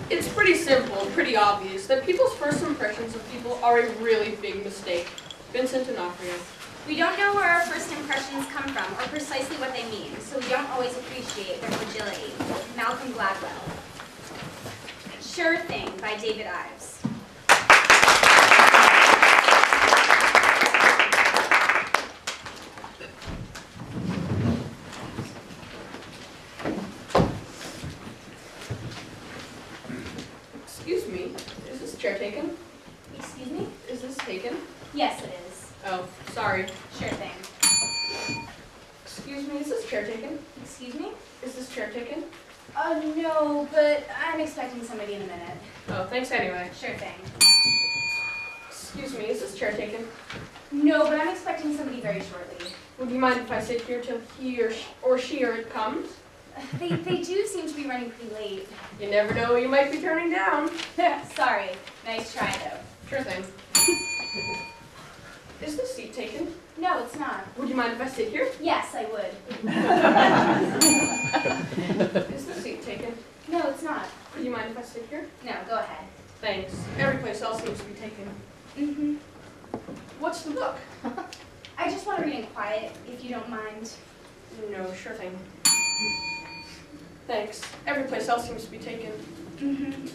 It's pretty simple, pretty obvious, that people's first impressions of people are a really big mistake. Vincent D'Onofrio. We don't know where our first impressions come from or precisely what they mean, so we don't always appreciate their fragility. Malcolm Gladwell. Sure Thing by David Ives. Excuse me, is this chair taken? Excuse me? Is this taken? Yes, it is. Oh, sorry. Sure thing. Excuse me, is this chair taken? Excuse me? Is this chair taken? No, but I'm expecting somebody in a minute. Oh, thanks anyway. Sure thing. Excuse me, is this chair taken? No, but I'm expecting somebody very shortly. Would you mind if I sit here till he or she or it comes? They do seem to be running pretty late. You never know who you might be turning down. Sorry. Nice try, though. Sure thing. Is this seat taken? No, it's not. Would you mind if I sit here? Yes, I would. Is the seat taken? No, it's not. Would you mind if I sit here? No, go ahead. Thanks. Every place else seems to be taken. Mm-hmm. What's the book? I just want to read in quiet, if you don't mind. No, sure thing. Thanks. Every place else seems to be taken. Mm-hmm.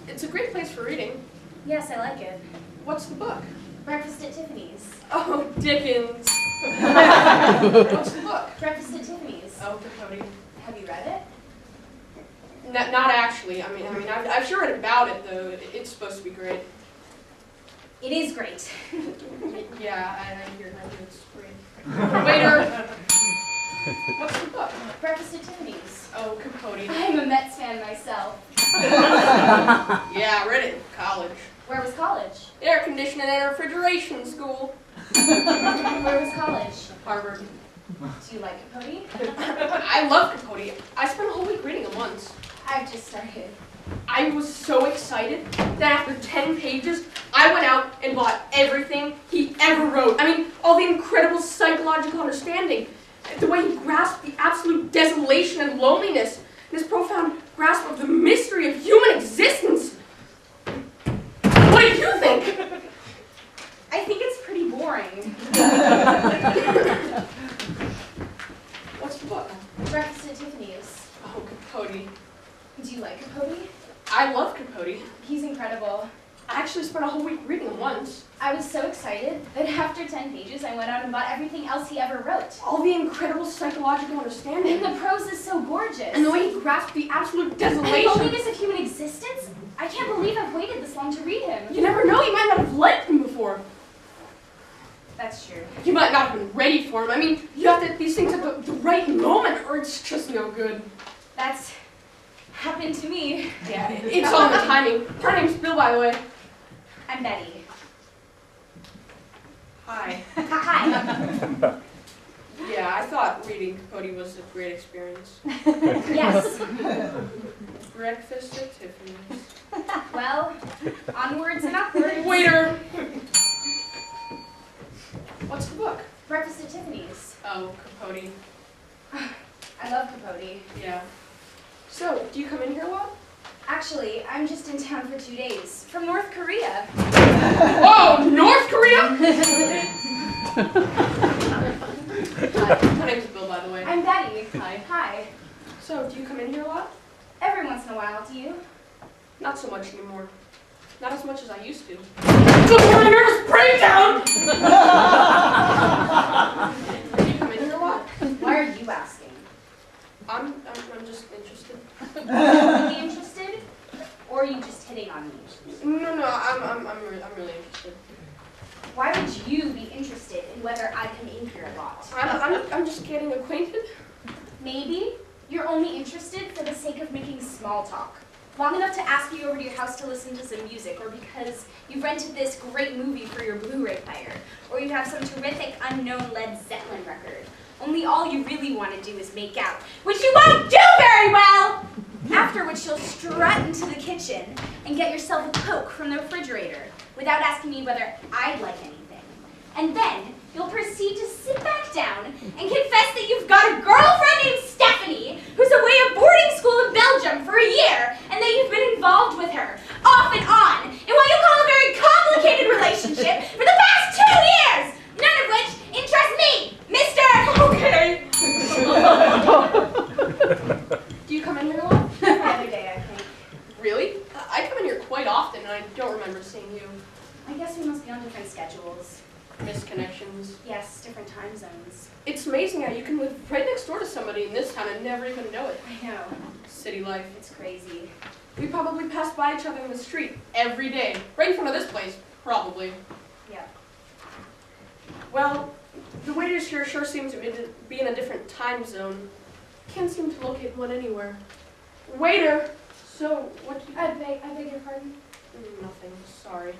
It's a great place for reading. Yes, I like it. What's the book? Breakfast at Tiffany's. Oh, Dickens. What's the book? Breakfast at Tiffany's. Oh, Capote. Have you read it? Not actually. I mean, I've sure read about it though. It's supposed to be great. It is great. Yeah, I hear it's great. Waiter. What's the book? Breakfast at Tiffany's. Oh, Capote. I'm a Mets fan myself. Yeah, I read it in college. Where was college? Air conditioning and refrigeration school. Where was college? Harvard. Do you like Capote? I love Capote. I spent a whole week reading him once. I've just started. I was so excited that after 10 pages, I went out and bought everything he ever wrote. I mean, all the incredible psychological understanding, the way he grasped the absolute desolation and loneliness, and his profound grasp of the mystery of human existence. What do you think? I think it's pretty boring. What's the book? Breakfast at Tiffany's. Oh, Capote. Do you like Capote? I love Capote. He's incredible. I actually spent a whole week reading him once. I was so excited that after 10 pages, I went out and bought everything else he ever wrote. All the incredible psychological understanding. And the prose is so gorgeous. And the way he grasped the absolute And desolation. the loneliness of human existence? I can't believe I've waited this long to read him. You never know, you might not have liked him before. That's true. You might not have been ready for him. I mean, you have to get these things at the right moment or it's just no good. That's happened to me. Yeah, it's all in the timing. Her name's Bill, by the way. I'm Betty. Hi. Hi. Yeah, I thought reading Capote was a great experience. Yes. Breakfast at Tiffany's. Well, onwards and upwards. Waiter! What's the book? Breakfast at Tiffany's. Oh, Capote. I love Capote. Yeah. So, do you come in here a lot? Actually, I'm just in town for 2 days. From North Korea. Oh, North Korea? Hi, my name's Bill, by the way. I'm Betty. Hi. Hi. So, do you come in here a lot? Every once in a while, do you? Not so much anymore. Not as much as I used to. Look at my nervous breakdown! Do you come in here a lot? Why are you asking? I'm just interested. Really interested? Or are you just hitting on me? No, I'm really interested. Why would you be interested in whether I come in here a lot? I'm just getting acquainted. Maybe you're only interested for the sake of making small talk. Long enough to ask you over to your house to listen to some music, or because you rented this great movie for your Blu-ray player, or you have some terrific unknown Led Zeppelin record. Only all you really want to do is make out, which you won't do very well! After which you'll strut into the kitchen and get yourself a Coke from the refrigerator without asking me whether I'd like anything. And then you'll proceed to sit back down and confess that you've got a girlfriend named Stephanie who's away at boarding school in Belgium for a year and that you've been involved with time zones. It's amazing how you can live right next door to somebody in this town and never even know it. I know. City life. It's crazy. We probably pass by each other in the street every day. Right in front of this place, probably. Yeah. Well, the waiters here sure seem to be in a different time zone. Can't seem to locate one anywhere. Waiter! So, what do you... I beg your pardon? Nothing, sorry.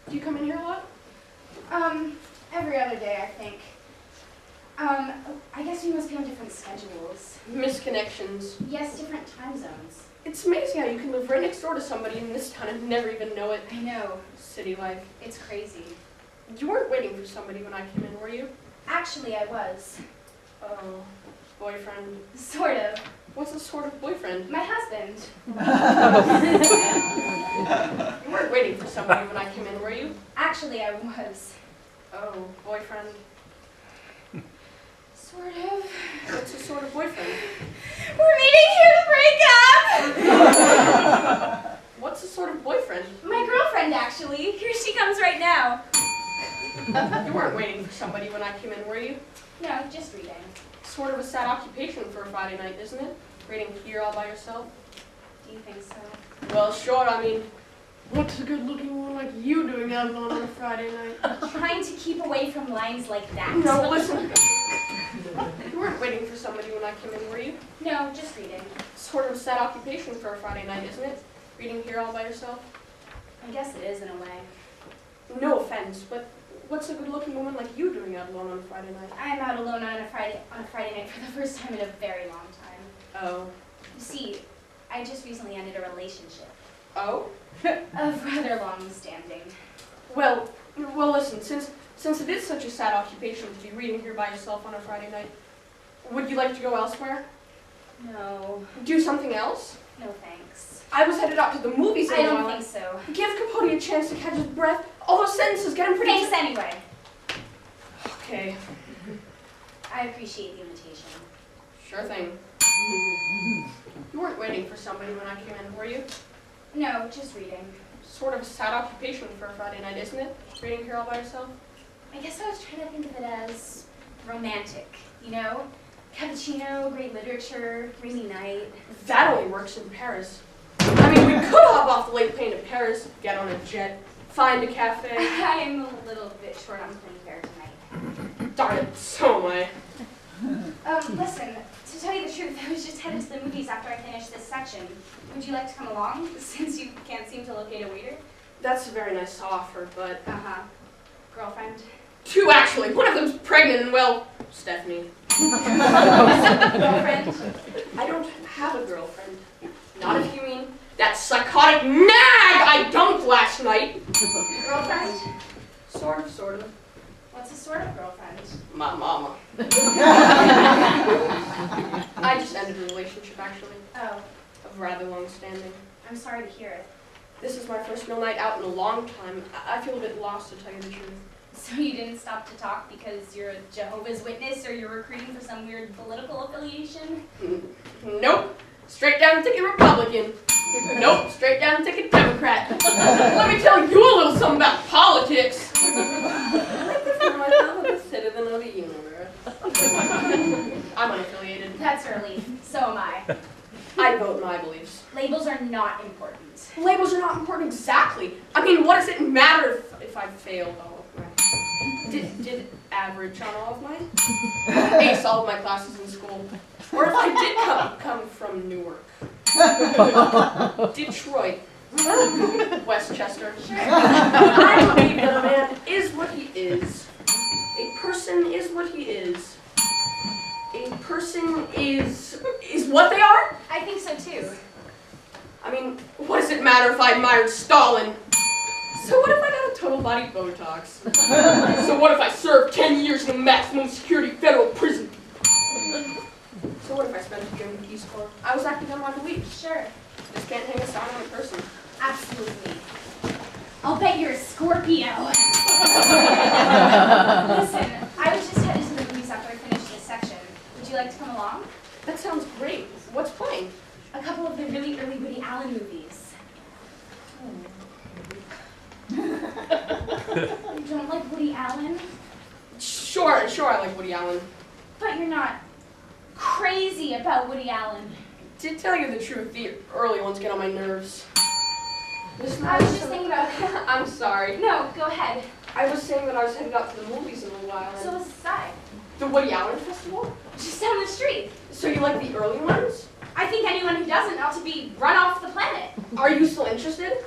Do you come in here a lot? Every other day, I think. I guess we must be on different schedules. Misconnections. Yes, different time zones. It's amazing how you can live right next door to somebody in this town and never even know it. I know. City life. It's crazy. You weren't waiting for somebody when I came in, were you? Actually, I was. Oh, boyfriend. Sort of. What's a sort of boyfriend? My husband. You weren't waiting for somebody when I came in, were you? Actually, I was. Oh, boyfriend. Sort of. What's a sort of boyfriend? We're meeting here to break up! What's a sort of boyfriend? My girlfriend, actually. Here she comes right now. You weren't waiting for somebody when I came in, were you? No, just reading. Sort of a sad occupation for a Friday night, isn't it? Reading here all by yourself? Do you think so? Well, sure, I mean, what's a good-looking woman like you doing out alone on a Friday night? Trying to keep away from lines like that. No, listen. You weren't waiting for somebody when I came in, were you? No, just reading. Sort of a sad occupation for a Friday night, isn't it? Reading here all by yourself? I guess it is in a way. No offense, but what's a good-looking woman like you doing out alone on a Friday night? I'm out alone on a Friday night for the first time in a very long time. Oh. You see, I just recently ended a relationship. Oh? Of rather long standing. Well, listen, since it is such a sad occupation to be reading here by yourself on a Friday night, would you like to go elsewhere? No. Do something else? No thanks. I was headed out to the movies I in a don't while. think so. Give Capote a chance to catch his breath. All those sentences get him pretty... Thanks anyway. Okay, I appreciate the invitation. sure thing. You weren't waiting for somebody when I came in, were you? No, just reading. Sort of a sad occupation for a Friday night, isn't it? Reading here all by yourself? I guess I was trying to think of it as romantic, you know? Cappuccino, great literature, rainy night. That only works in Paris. I mean, we could hop off the late plane to Paris, get on a jet, find a cafe. I'm a little bit short on plane fare tonight. Darn it, so am I. Listen, to tell you the truth, I was just headed to the movies after I finished this section. Would you like to come along, since you can't seem to locate a waiter? That's a very nice offer, but... Uh-huh. Girlfriend? Two, actually. One of them's pregnant and, well, Stephanie. Girlfriend? I don't have a girlfriend. Not if you mean that psychotic nag I dumped last night. Girlfriend? Sort of. What's a sort of girlfriend? My mama. I just ended a relationship, actually, Oh, of rather long standing. I'm sorry to hear it. This is my first real night out in a long time. I feel a bit lost, to tell you the truth. So you didn't stop to talk because you're a Jehovah's Witness or you're recruiting for some weird political affiliation? Nope. Straight down ticket Republican. Nope. Straight down ticket Democrat. Let me tell you a little something about politics. I like to feel myself a citizen of the universe. I'm unaffiliated. That's a relief. So am I. I vote my beliefs. Labels are not important. Labels are not important exactly. I mean, what does it matter if I failed all of mine? Did average on all of mine? Ace all of my classes in school. Or if I did come from Newark. Detroit. Westchester. I believe that a man is what he is. A person is what he is. A person is what they are? I think so too. I mean, what does it matter if I admired Stalin? So what if I got a total body Botox? So what if I served 10 years in a maximum security federal prison? So what if I spent a year in the Peace Corps? I was acting on my beliefs. Sure. Just can't hang a sign on a person. Absolutely. I'll bet you're a Scorpio. Listen, I was just headed to the movies after I finished this section. Would you like to come along? That sounds great. What's playing? A couple of the really early Woody Allen movies. You don't like Woody Allen? Sure, I like Woody Allen. But you're not crazy about Woody Allen. To tell you the truth, the early ones get on my nerves. I was just thinking about... I'm sorry. No, go ahead. I was saying that I was headed out to the movies in a while. So was I. The Woody Allen Festival? Just down the street. So you like the early ones? I think anyone who doesn't ought to be run off the planet. Are you still interested?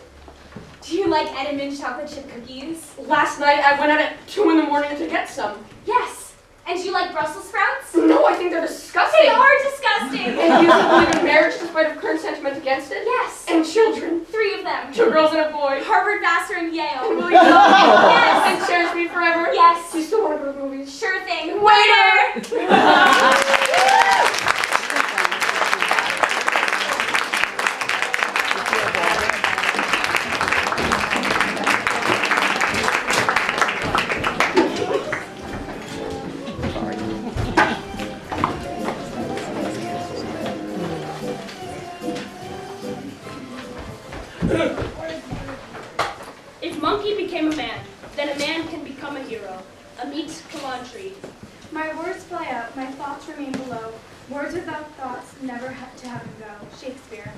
Do you like Edamame chocolate chip cookies? Last night I went out at 2 in the morning to get some. Yes. And do you like Brussels sprouts? No, I think they're disgusting. They are disgusting. And you still believe in marriage despite of current sentiment against it? Yes. And children? 3 of them. 2 girls and a boy. Harvard, Vassar, and Yale. And will you love me? Yes. And cherish me forever? Yes. You still want to go to the movies? Sure thing. Waiter! If Monkey became a man, then a man can become a hero. Amit Kalantree. My words fly up, my thoughts remain below. Words without thoughts never have to have them go. Shakespeare.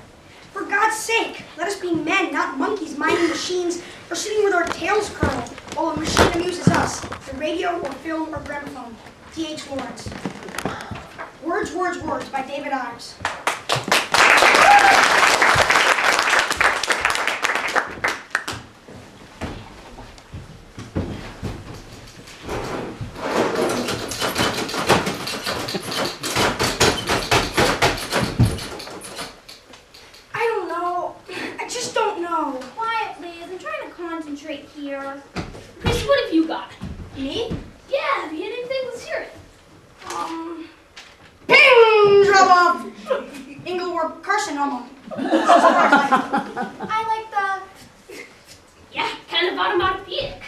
For God's sake, let us be men, not monkeys minding machines or sitting with our tails curled while a machine amuses us, the radio or film or gramophone. T.H. Lawrence. Words, Words, Words by David Ives. Quiet, please. I'm trying to concentrate here. Chris, what have you got? Me? Yeah, have you hit anything? Let's hear it. Ping! Drop off! Ingleworth carcinoma. I like the... Yeah, kind of onomatopoeic.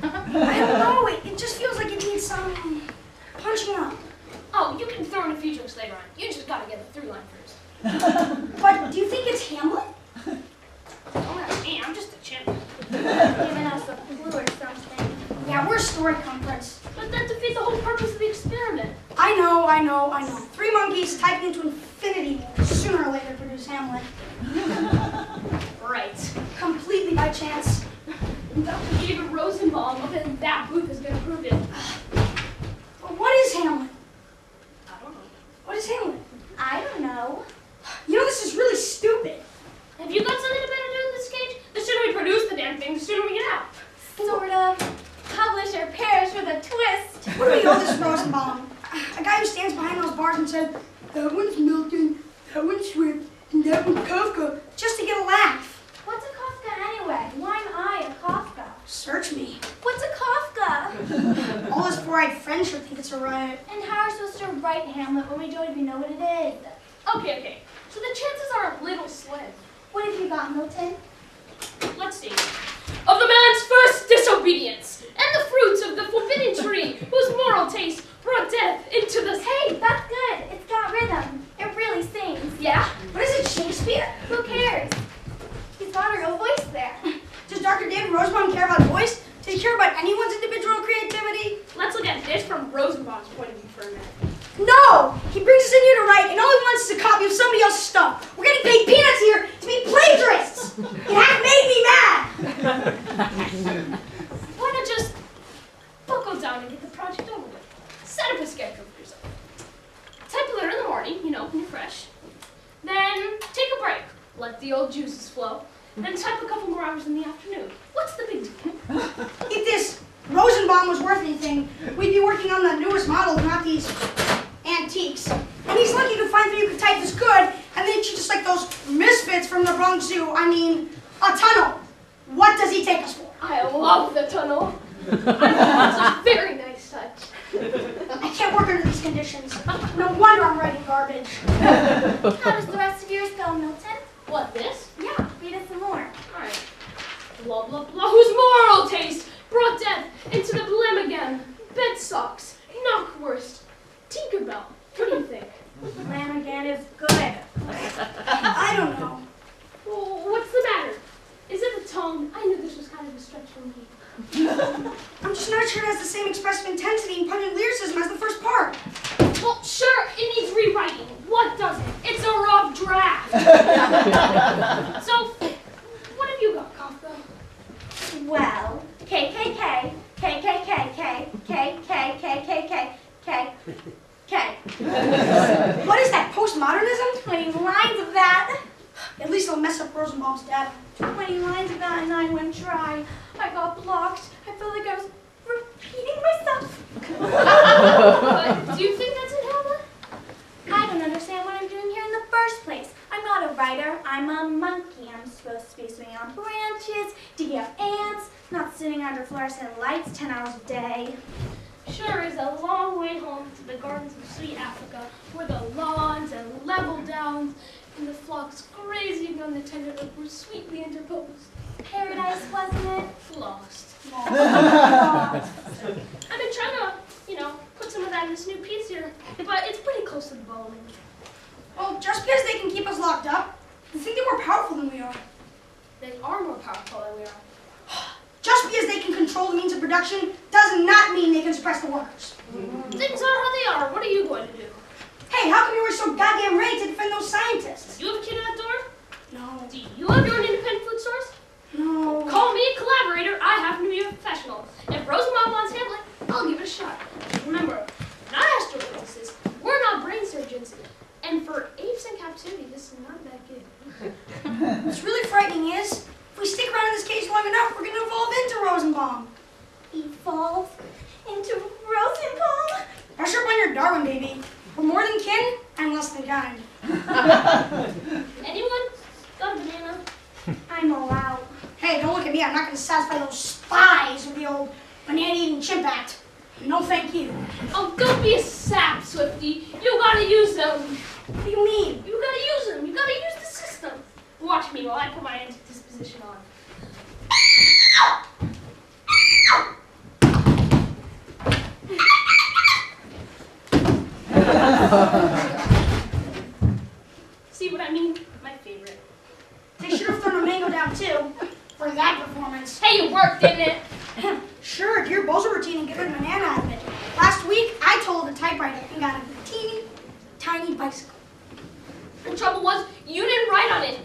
I don't know, it just feels like it needs some punching up. Oh, you can throw in a few jokes later on. You just gotta get the through line first. But do you think it's Hamlet? Oh, not me. I'm just a chimp. Giving us a clue or something. Yeah, we're a story conference. But that defeats the whole purpose of the experiment. I know. 3 monkeys typed into infinity will sooner or later produce Hamlet. Right. Completely by chance. Dr. David Rosenbaum up in that booth is gonna prove it. But what is Hamlet? I don't know. What is Hamlet? I don't know. You know, this is really stupid. Have you got something better to do in this cage? The sooner we produce the damn thing, the sooner we get out. Sort of. Publish or perish with a twist. What do we owe this Rosenbaum? A guy who stands behind those bars and said, that one's Milton, that one's Swift, and that one's Kafka, just to get a laugh. What's a Kafka anyway? Why am I a Kafka? Search me. What's a Kafka? All this four-eyed friends should think it's a riot. And how are we supposed to write Hamlet when we don't even know what it is? Okay. So the chances are a little slim. What have you got, Milton? Let's see. Of the man's first disobedience, and the fruits of the forbidden tree, whose moral taste brought death into the... Hey, that's good. It's got rhythm. It really sings. Yeah? What is it, Shakespeare? Who cares? He's got a real voice there. Does Dr. David Rosenbaum care about voice? Does he care about anyone's individual creativity? Let's look at this from Rosenbaum's point of view for a minute. No! He brings us in here to write, and all he wants is a copy of somebody else's stuff. We're getting paid peanuts here to be plagiarists! It has made me mad! Why not just buckle down and get the project over with? Set up a schedule for yourself. Type a letter in the morning, when you're fresh. Then take a break. Let the old juices flow. Then type a couple more hours in the afternoon. What's the big deal? If this Rosenbaum was worth anything, we'd be working on the newest model, not these antiques. And he's lucky to find that you could type this good, and then you just like those misfits from the Bronx Zoo. I mean, a tunnel. What does he take us for? I love the tunnel. I think that's a very nice touch. I can't work under these conditions. No wonder I'm writing garbage. How does the rest of yours go, Milton? What, this? Yeah, read us some more. Alright. Blah, blah, blah, whose moral taste brought death into the blim again. Bed socks, knockwurst, Tinkerbell. What do you think? Lamb again is good. I don't know. Well, what's the matter? Is it the tone? I knew this was kind of a stretch for me. I'm just not sure it has the same expressive intensity and pungent lyricism as the first part. Well, sure, it needs rewriting. What doesn't? It's a rough draft. So, what have you got, Kafka? Well, KKK, KKK, KKK. What is that, postmodernism? 20 lines of that. At least it'll mess up Rosenbaum's data. 20 lines of that and I went dry. I got blocked. I felt like I was repeating myself. Do you think that's it, Helma? I don't understand what I'm doing here in the first place. I'm not a writer, I'm a monkey. I'm supposed to be swinging on branches, digging up ants, not sitting under fluorescent lights 10 hours a day. Sure is a long way home to the gardens of sweet Africa, where the lawns and level downs and the flocks grazing on the tender earth were sweetly interposed. Paradise, wasn't it? Lost. I've been trying to, put some of that in this new piece here, but it's pretty close to the bone. Well, just because they can keep us locked up, they think they're more powerful than we are. They are more powerful than we are. Just because they can control the means of production does not mean they can suppress the workers. Things are how they are. What are you going to do? Hey, how come you were so goddamn ready to defend those scientists? Do you have a kid at that door? No. Do you have your own independent food source? No. Call me a collaborator. I happen to be a professional. If Rosenbaum wants Hamlet, I'll give it a shot. Remember, we're not astrophysicists. We're not brain surgeons. And for apes in captivity, this is not that good. What's really frightening is, if we stick around in this cage long enough, we're going to evolve into Rosenbaum. Evolve into Rosenbaum? Brush up on your Darwin, baby. We're more than kin and less than kind. Anyone got a banana? I'm all out. Hey, don't look at me. I'm not going to satisfy those spies with the old banana-eating chimp act. No, thank you. Oh, don't be a sap, Swifty. You gotta use them. What do you mean? You gotta use them. You gotta use the system. Watch me while I put my anti-disposition on. See what I mean? My favorite. They should have thrown a mango down, too, for that performance. Hey, it worked, didn't it? Sure, do your Bozo routine and get rid of banana out of it. Last week, I told the typewriter and got a teeny, tiny bicycle. The trouble was, you didn't write on it.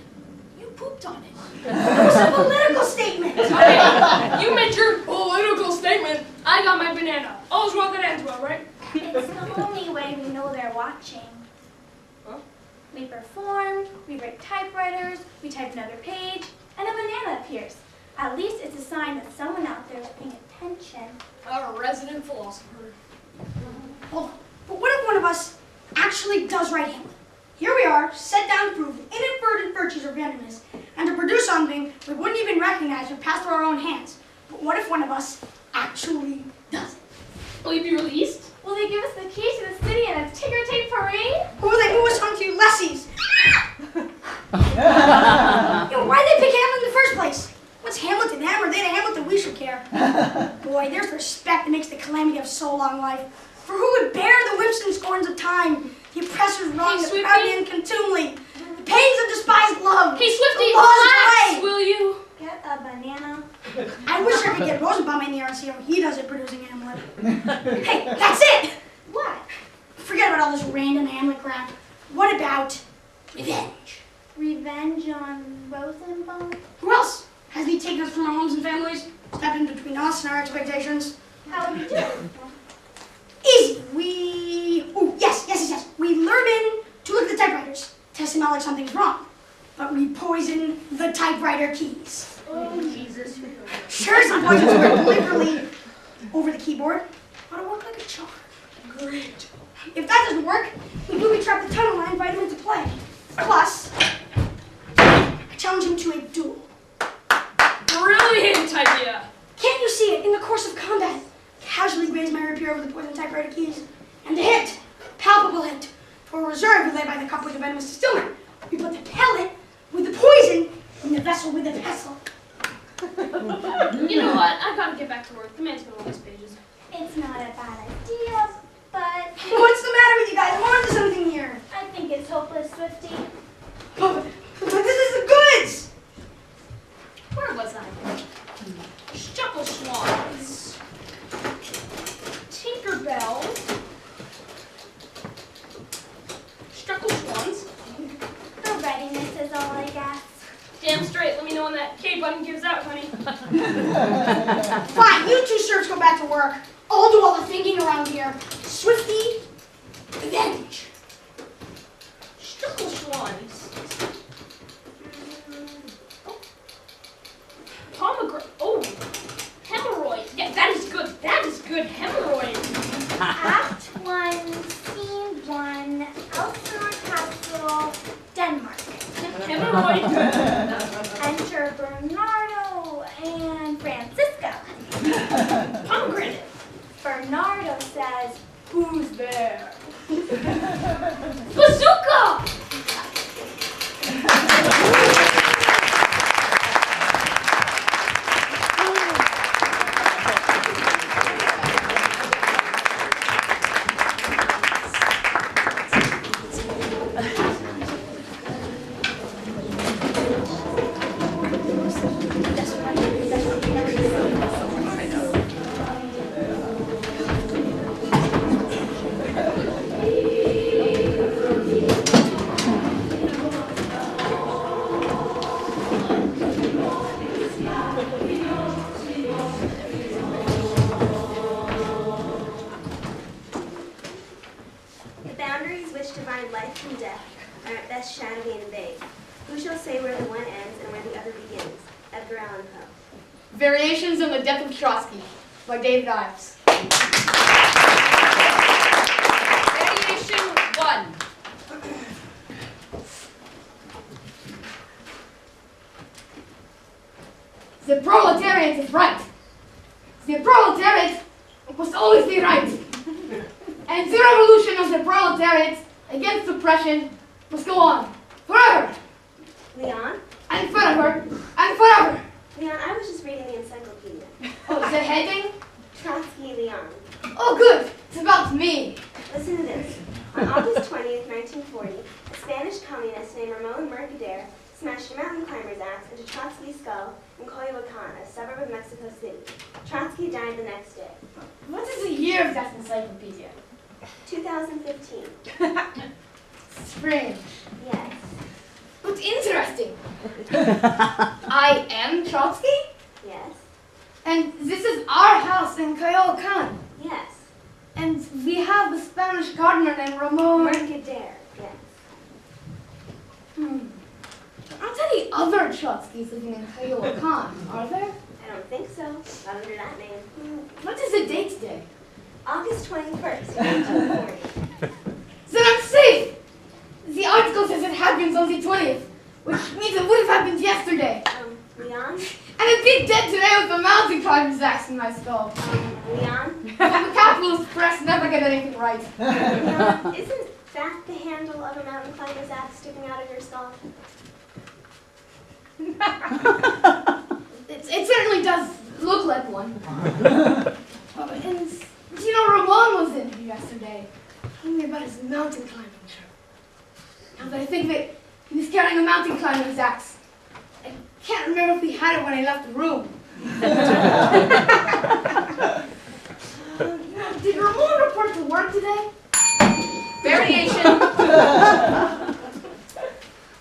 You pooped on it. It was a political statement. Hey, you meant your political statement. I got my banana. All's well that ends well, right? It's the only way we know they're watching. Huh? We perform, we break typewriters, we type another page, and a banana appears. At least it's a sign that someone out there is paying attention. A resident philosopher. Hold on. But what if one of us actually does write Hamlet? Here we are, set down to prove the inadvertent virtues of randomness, and to produce something we wouldn't even recognize if passed through our own hands. But what if one of us actually does it? Will you be released? Will they give us the keys to the city and a ticker tape parade? Or will they move us on to lessees? Why'd they pick Hamlet in the first place? What's Hamlet to them, or they to Hamlet that we should care? Boy, there's respect that makes the calamity of so long life. For who would bear the whips and scorns of time, the oppressor's wrong, the proud and contumely, the pains of despised love, Hey, Swifty, the laws of relax, delay? will you? Get a banana. I wish I could get Rosenbaum in there and see how he does at producing Hamlet. Hey, that's it! What? Forget about all this random Hamlet crap. What about revenge? Revenge on Rosenbaum? Who else? Hasn't he taken us from our homes and families? Stepped in between us and our expectations? How would you do it? Easy. Yes. We lure him in to look at the typewriters, test him out like something's wrong. But we poison the typewriter keys. Oh, Jesus. Sure, some poisons work deliberately over the keyboard, but it worked like a charm. Great. If that doesn't work, we booby trap the tunnel and invite him into play. Plus, I challenge him to a duel. Brilliant idea. Can't you see it? In the course of combat, casually graze my rapier over the poison typewriter keys, and a hit, palpable hit, for a reserve we lay by the cup with the venomous distillment. We put the pellet with the poison in the vessel with the pestle. You know what? I've got to get back to work. The man's been on these pages. It's not a bad idea, but What's the matter with you guys? I'm on to something here. I think it's hopeless, Swifty. But this is the goods! Where was I? Shuckle Schwan. Damn straight. Let me know when that K button gives out, honey. Fine, you two serfs go back to work. I'll do all the thinking around here. Swifty, revenge. Struckelschwanz. Pomegranate. Oh, hemorrhoid. Yeah, that is good. That is good. Hemorrhoid. Act 1, Scene 1, Elsinore Castle, Denmark. Hemorrhoid. Enter Bernardo and Francisco. Pomegranate. Bernardo says, "Who's there?" Bazooka. The boundaries which divide life from death are at best shadowy and vague. Who shall say where the one ends and where the other begins? Edgar Allan Poe. Variations on the Death of Trotsky by David Ives. Variation 1. The proletariat is right. The proletariat must always be right. And the revolution of the proletariat against oppression must go on forever Leon? and forever and forever. Leon, I was just reading the encyclopedia. Oh, is the heading? Trotsky, Leon. Oh, good. It's about me. Listen to this. On August 20th, 1940, a Spanish communist named Ramon Mercader smashed a mountain climber's axe into Trotsky's skull in Coyoacan, a suburb of Mexico City. Trotsky died the next day. What is the year of that encyclopedia? 2015. Strange, Yes. but interesting. I am Trotsky, Yes. and this is our house in Coyoacan. Yes. And we have a Spanish gardener named Ramon. Mercader. Yes. Aren't any other Trotskys living in Coyoacan, are there? I don't think so. Not under that name. What is the date today? August 21st, 1940. Then I'm safe! The article says it happens on the 20th, which means it would have happened yesterday. Leon? And I'd be dead today with a mountain climber's axe in my skull. Leon? But the capitalist press never get anything right. Leon, isn't that the handle of a mountain climber's axe sticking out of your skull? It certainly does look like one. And, you know, Ramon was in here yesterday, telling me about his mountain climbing trip. Now that I think of it, he was carrying a mountain climber's axe. I can't remember if he had it when he left the room. Did Ramon report to work today? Variation.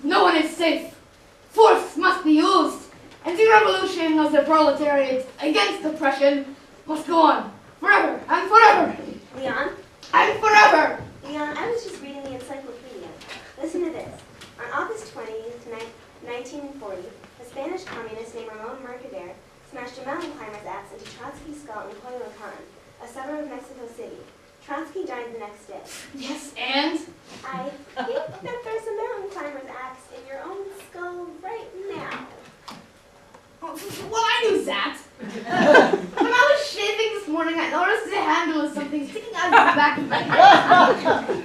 No one is safe. Force must be used. And the revolution of the proletariat against oppression must go on forever and forever Leon? and forever. Leon, I was just reading the encyclopedia. Listen to this. On August 20th, 1940, a Spanish communist named Ramon Mercader smashed a mountain climber's axe into Trotsky's skull in Coyoacan, a suburb of Mexico City. Trotsky died the next day. Yes, and? I think that there's a mountain climber's axe in your own skull right now. Well, I knew that. When I was shaving this morning, I noticed the handle of something sticking out of the back of my head.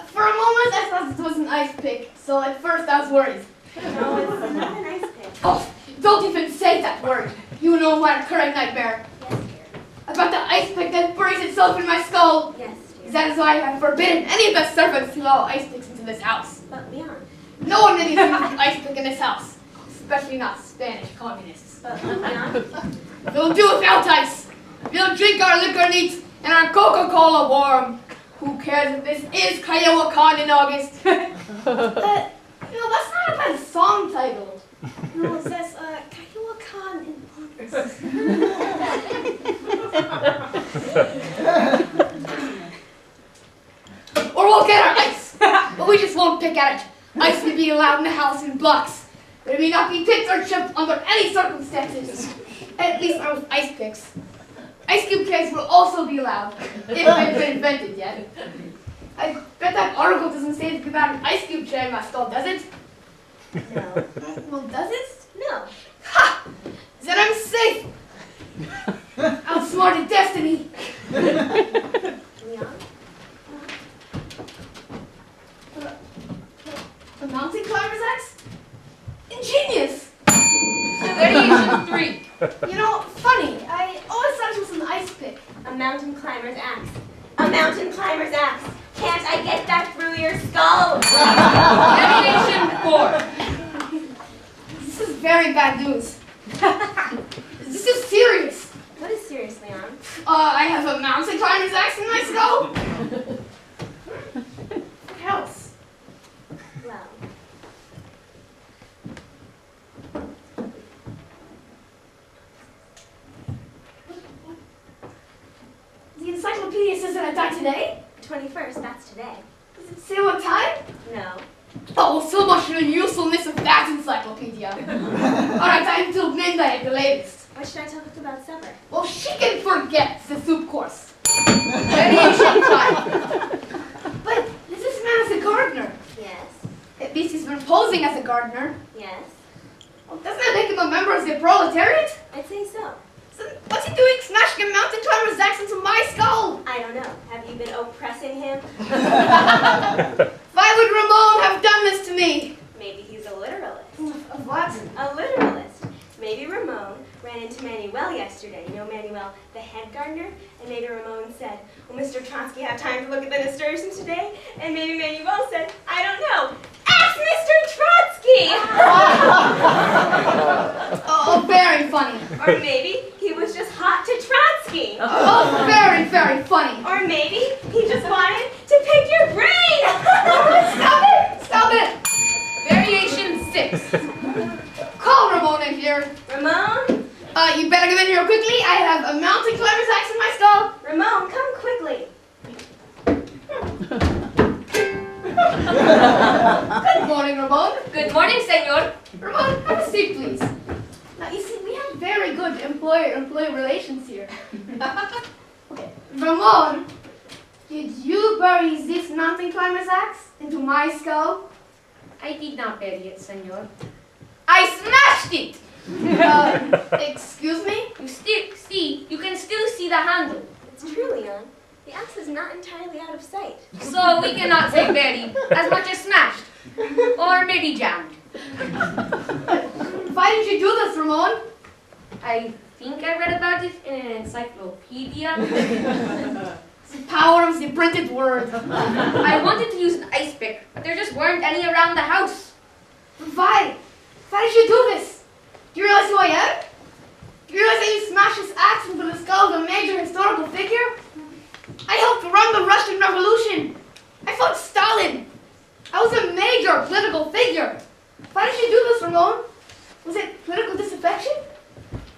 For a moment, I thought it was an ice pick, so at first I was worried. No, it's not an ice pick. Oh, don't even say that word. You know my recurring nightmare. Yes, dear. About the ice pick that buries itself in my skull. Yes, dear. That is why I have forbidden any of the servants to allow ice picks into this house. But Leon. No one needs an ice pick in this house, especially not Spanish communists. But Leon. We'll do without ice. We'll drink our liquor neat and our Coca-Cola warm. Who cares if this is Coyoacan in August? That's not a bad song title. No, it says, Kaiwa-kan in August. Or we'll get our ice, but we just won't pick at it. Ice may be allowed in the house in blocks, but it may not be picked or chipped under any circumstances. At least not with ice picks. Ice cube trays will also be allowed, if they've been invented yet. I bet that article doesn't say anything about an ice cube tray in my stall, does it? No. Well, does it? No. Ha! Then I'm safe! Outsmarted destiny! Leon? A mountain climber's axe? Ingenious! Variation 3. You know, funny, I always thought it was an ice pick. A mountain climber's axe. A mountain climber's axe. Can't I get that through your skull? Variation 4. This is very bad news. This is serious. What is serious, Leon? I have a mountain climber's axe in my skull. What else? Well, The encyclopedia says that I died today? 21st, that's today. Does it say what time? No. Oh, well, so much for the usefulness of that encyclopedia. Alright, I'm till midnight at the latest. What should I talk about supper? Well, she can forget the soup course. Variation 5. But this man is a gardener. Yes. At least he's been posing as a gardener. Yes. Well, doesn't that make him a member of the proletariat? I'd say so. So what's he doing smashing a mountain climber's axe into my skull? I don't know. Have you been oppressing him? Why would Ramon have done this to me? Maybe he's a literalist. A what? A literalist. Maybe Ramon ran into Manuel yesterday. You know Manuel, the head gardener? And maybe Ramon said, will Mr. Trotsky have time to look at the nasturtiums today? And maybe Manuel said, I don't know. Ask Mr. Trotsky! Oh, very funny. Or maybe he was just hot to Trotsky. Oh, very, very funny. Or maybe he just wanted to pick your brain! Stop it! Stop it! Variation 6. Call Ramon in here. Ramon? You better come in here quickly. I have a mountain climber's axe in my skull. Ramon, come quickly. Good morning, Ramon. Good morning, senor. Ramon, have a seat, please. Now, you see, we have very good employer-employee relations here. Okay. Ramon, did you bury this mountain climber's axe into my skull? I did not bury it, senor. I smashed it! Excuse me? You can still see the handle. It's true, Leon. The axe is not entirely out of sight. So we cannot say buried as much as smashed. Or maybe jammed. Why did you do this, Ramon? I think I read about it in an encyclopedia. The power of the printed word. I wanted to use an ice pick, but there just weren't any around the house. Why? Why did you do this? Do you realize who I am? Do you realize that you smashed this axe into the skull of a major historical figure? I helped run the Russian Revolution. I fought Stalin. I was a major political figure. Why did you do this, Ramon? Was it political disaffection?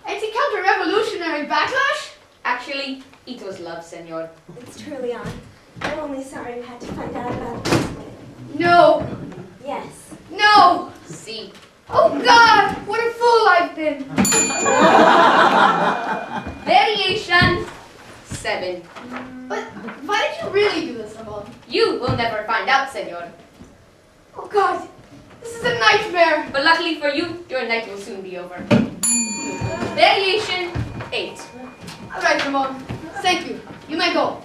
Anti-counter-revolutionary backlash? Actually, it was love, senor. It's true, Leon. I'm only sorry you had to find out about it this way. No. Yes. No. See. Oh, God, what a fool I've been. Variation 7. But why did you really do this, Ramon? You will never find out, senor. Oh, God, this is a nightmare. But luckily for you, your night will soon be over. Variation 8. All right, Ramon. Thank you. You may go.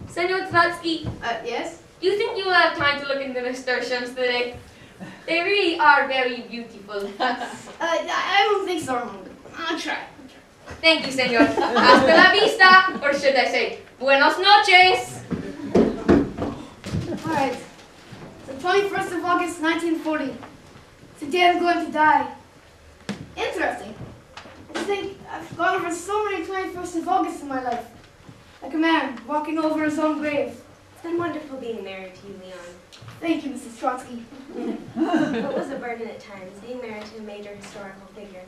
Senor Trotsky, Yes? do you think you will have time to look into the nasturtiums today? They really are very beautiful. I don't think so, Ramon. I'll try. Thank you, senor. Hasta la vista, or should I say, buenos noches. All right. The 21st of August, 1940. It's the day I'm going to die. Interesting. I think I've gone over so many 21st of August in my life. Like a man walking over his own grave. It's been wonderful being married to you, Leon. Thank you, Mrs. Trotsky. It was a burden at times, being married to a major historical figure.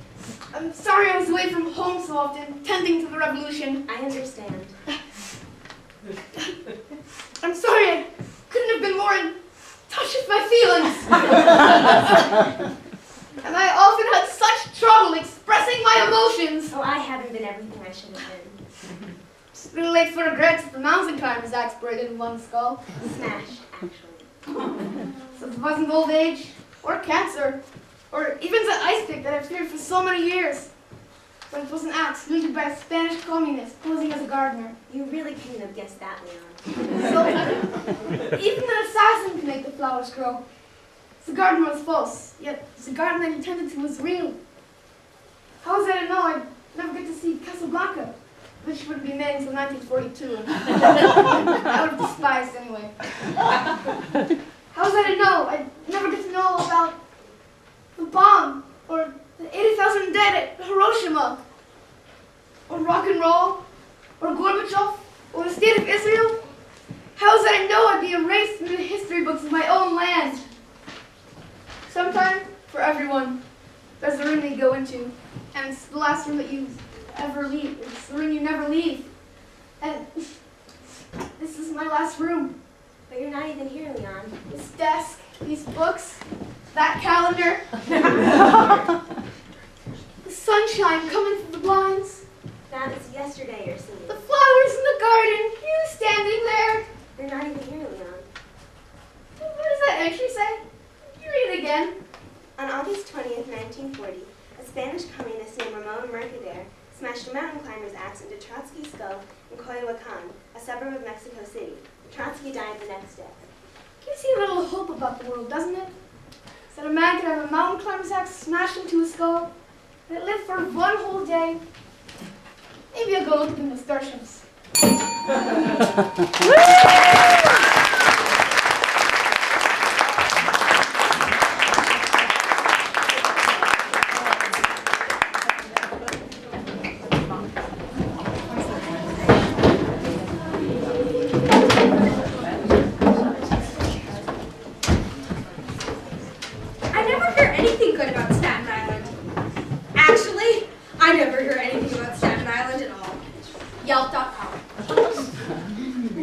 I'm sorry I was away from home so often, tending to the revolution. I understand. I'm sorry I couldn't have been more in touch with my feelings. And I often had such trouble expressing my emotions. Oh, I haven't been everything I should have been. It's a little late for regrets if the mountain climber's axe broken in one skull. Smashed, actually. So it wasn't old age, or cancer, or even the ice pick that I've feared for so many years. But it was an axe wielded by a Spanish communist posing as a gardener. You really couldn't have guessed that, Leon. So even an assassin can make the flowers grow. The garden was false, yet the garden I intended to was real. How was I to know I'd never get to see Casablanca, which would be made until 1942? I would have despised anyway. How was I to know I'd never get to know about the bomb, or the 80,000 dead at Hiroshima, or rock and roll, or Gorbachev, or the state of Israel? How was I to know I'd be erased from the history books of my own land? Sometime, for everyone, there's a room they go into, and it's the last room that you ever leave. It's the room you never leave. And this is my last room. But you're not even here, Leon. This desk, these books, that calendar, the sunshine coming through the blinds, That was yesterday you're seeing. the flowers in the garden, you standing there. You're not even here, Leon. What does that entry say? You read it again. On August 20th, 1940, a Spanish communist named Ramon Mercader smashed a mountain climber's axe into Trotsky's skull in Coyoacan, a suburb of Mexico City. Trotsky died the next day. Gives you a little hope about the world, doesn't it? That a man could have a mountain climber's axe smashed into his skull, and it lived for one whole day. Maybe I'll go look at the nasturtiums. I never hear anything good about Staten Island. Actually, I never hear anything about Staten Island at all. Yelp.com.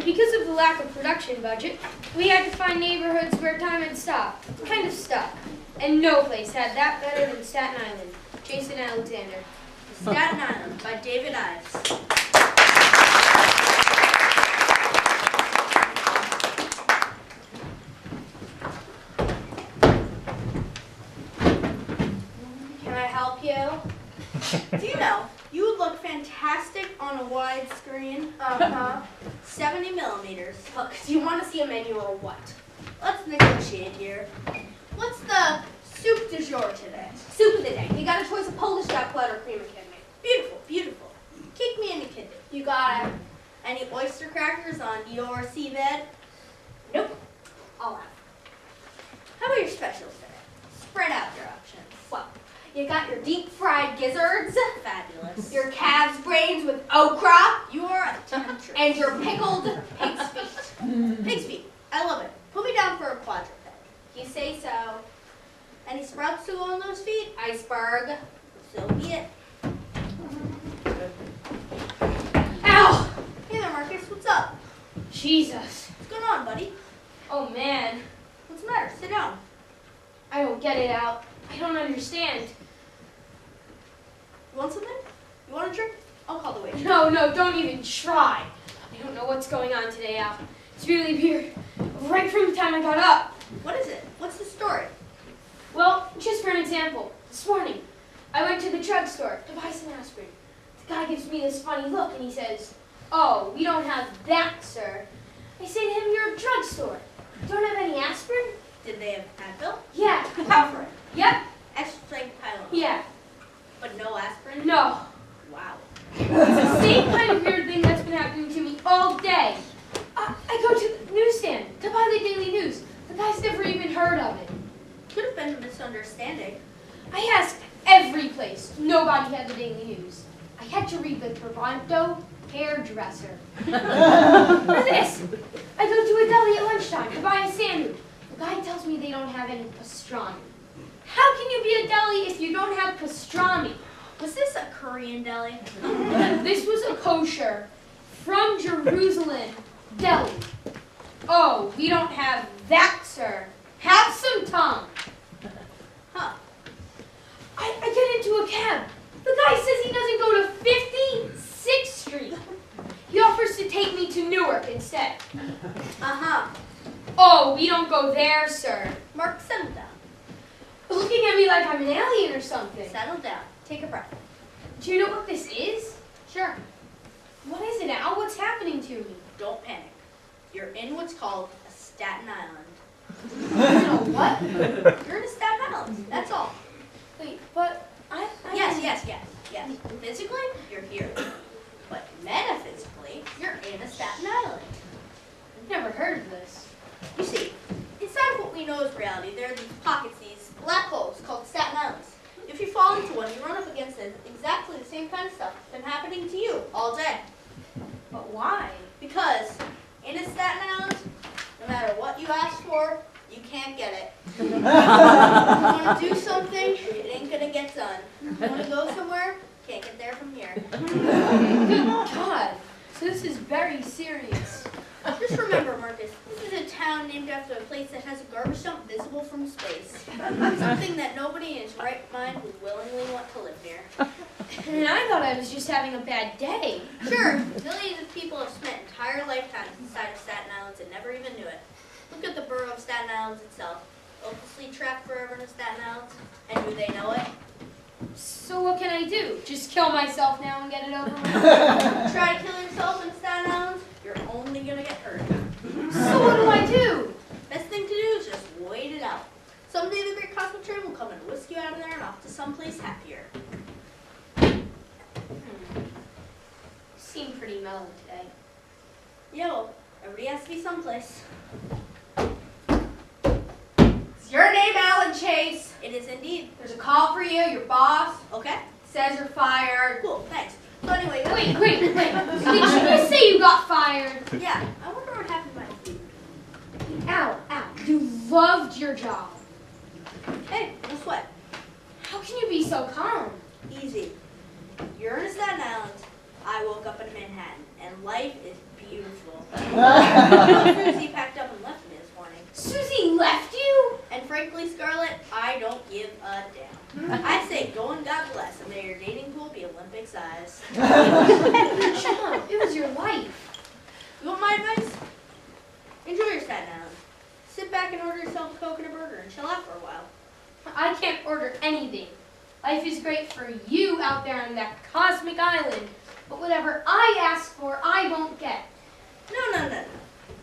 Because of the lack of production budget, we had to find neighborhoods where time had stopped, kind of stuck. And no place had that better than Staten Island. Jason Alexander. Staten Island by David Ives. Can I help you? Do you know, you would look fantastic on a wide screen. 70 millimeters. Look, do you want to see a menu or what? Let's negotiate here. What's the soup du jour today? Soup of the day. You got a choice of Polish duck, blood, or cream of kidney. Beautiful, beautiful. Kick me in the kidney. You got it. Any oyster crackers on your seabed? Nope. All out. How about your specials today? Spread out your options. Well, you got your deep fried gizzards, Fabulous. your calf's brains with okra, You are a temptress. and your pickled pig's feet. Pig's feet. I love it. Put me down for a quadruped. You say so. Any sprouts to go on those feet? Iceberg. So be it. Ow! Hey there, Marcus. What's up? Jesus. What's going on, buddy? Oh man, What's the matter? Sit down. I don't get it out. I don't understand. You want something? You want a drink? I'll call the waiter. No, don't even try. I don't know what's going on today, Al. It's really weird. Right from the time I got up. What is it? What's the story? Well, just for an example, this morning, I went to the drugstore to buy some aspirin. The guy gives me this funny look and he says, "Oh, we don't have that, sir." I say to him, "You're a drugstore. Don't have any aspirin?" Did they have Advil? Yeah. Aspirin. Yep. Extra strength Tylenol. Yeah. But no aspirin? No. Wow. It's the same kind of weird thing that's been happening to me all day. I go to the newsstand to buy the Daily News. The guy's never even heard of it. Could have been a misunderstanding. I asked every place. Nobody had the Daily News. I had to read the Toronto hairdresser. Or this. I go to a deli at lunchtime to buy a sandwich. The guy tells me they don't have any pastrami. How can you be a deli if you don't have pastrami? Was this a Korean deli? This was a kosher from Jerusalem deli. Oh, we don't have that, sir. Have some tongue. Huh. I get into a cab. The guy says he doesn't go to 56th Street. He offers to take me to Newark instead. Uh-huh. Oh, we don't go there, sir. Mark, settle down. Looking at me like I'm an alien or something. Settle down. Take a breath. Do you know what this is? Sure. What is it, Al? What's happening to me? Don't panic. You're in what's called a Staten Island. You know what? You're in a Staten Island. That's all. Wait, but I Yes. Physically, you're here. But metaphysically, you're in a Staten Island. I've never heard of this. You see, inside of what we know as reality, there are these pockets, these black holes called Staten Islands. If you fall into one, you run up against exactly the same kind of stuff that's been happening to you all day. But why? Because in a Staten Island, no matter what you ask for, you can't get it. You want to do something, it ain't gonna get done. You want to go somewhere, can't get there from here. Good God. So this is very serious. Just remember, Marcus, this is a town named after a place that has a garbage dump visible from space. Something that nobody in his right mind would willingly want to live near. And I thought I was just having a bad day. Sure, millions of people have spent entire lifetimes inside of Staten Islands and never even knew it. Look at the borough of Staten Island itself. Hopelessly trapped forever in Staten Island, and do they know it? So what can I do? Just kill myself now and get it over with? Try to kill yourself in Staten Island, you're only gonna get hurt. So what do I do? Best thing to do is just wait it out. Someday the great cosmic train will come and whisk you out of there and off to someplace happier. Seem pretty mellow today. Yeah, well, everybody has to be someplace. Is your name Alan Chase? It is indeed. There's a call for you. Your boss Okay, says you're fired. cool, thanks. So anyway, Wait. Did you just say you got fired? yeah, I wonder what happened to my food. Al, you loved your job. Hey, no sweat. How can you be so calm? Easy. You're in Staten Island. I woke up in Manhattan, and life is beautiful. Susie packed up and left me this morning. Susie left you? And frankly, Scarlett, I don't give a damn. I say go and God bless, and may your dating pool be Olympic size. Shut up. It was your life. You want my advice? Enjoy your Staten Island. Sit back and order yourself a Coke and a burger and chill out for a while. I can't order anything. Life is great for you out there on that cosmic island, but whatever I ask for, I won't get. No.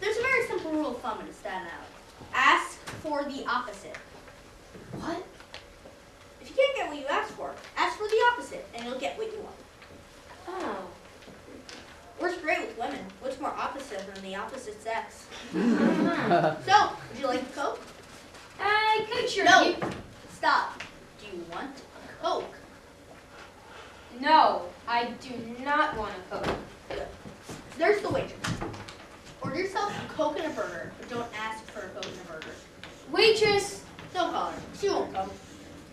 There's a very simple rule of thumb in Staten Island. Ask for the opposite. What? If you can't get what you ask for the opposite, and you'll get what you want. Oh. Works great with women. What's more opposite than the opposite sex? Uh-huh. So, would you like a Coke? I could sure No. you. Stop. Do you want a Coke? No, I do not want a Coke. There's the waitress. Order yourself a Coke and a burger, but don't ask for a Coke and a burger. Waitress! Don't call her. She won't come.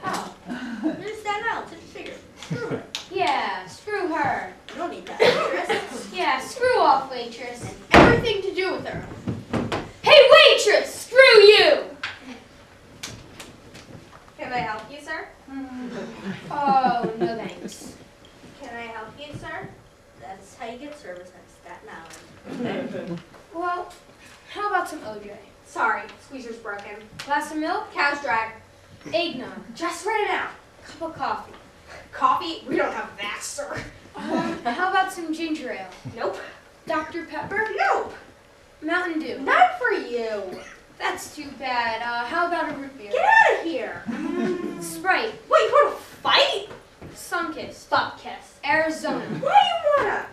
Oh. You're in Staten Island, so just figure. Screw her. Yeah, screw her. You don't need that waitress. Yeah, screw off, waitress. And everything to do with her. Hey, waitress! Screw you! Can I help you, sir? Oh, no thanks. Can I help you, sir? That's how you get service in Staten Island. Well, how about some OJ? Sorry, squeezer's broken. Glass of milk? Cow's drag. Eggnog. Just ran out. Cup of coffee. Coffee? We don't have that, sir. How about some ginger ale? Nope. Dr. Pepper? Nope. Mountain Dew. Not for you. That's too bad. How about a root beer? Get out of here. Sprite. What, you want to fight? Sunkist. Fuckkiss. Arizona. Why do you wanna?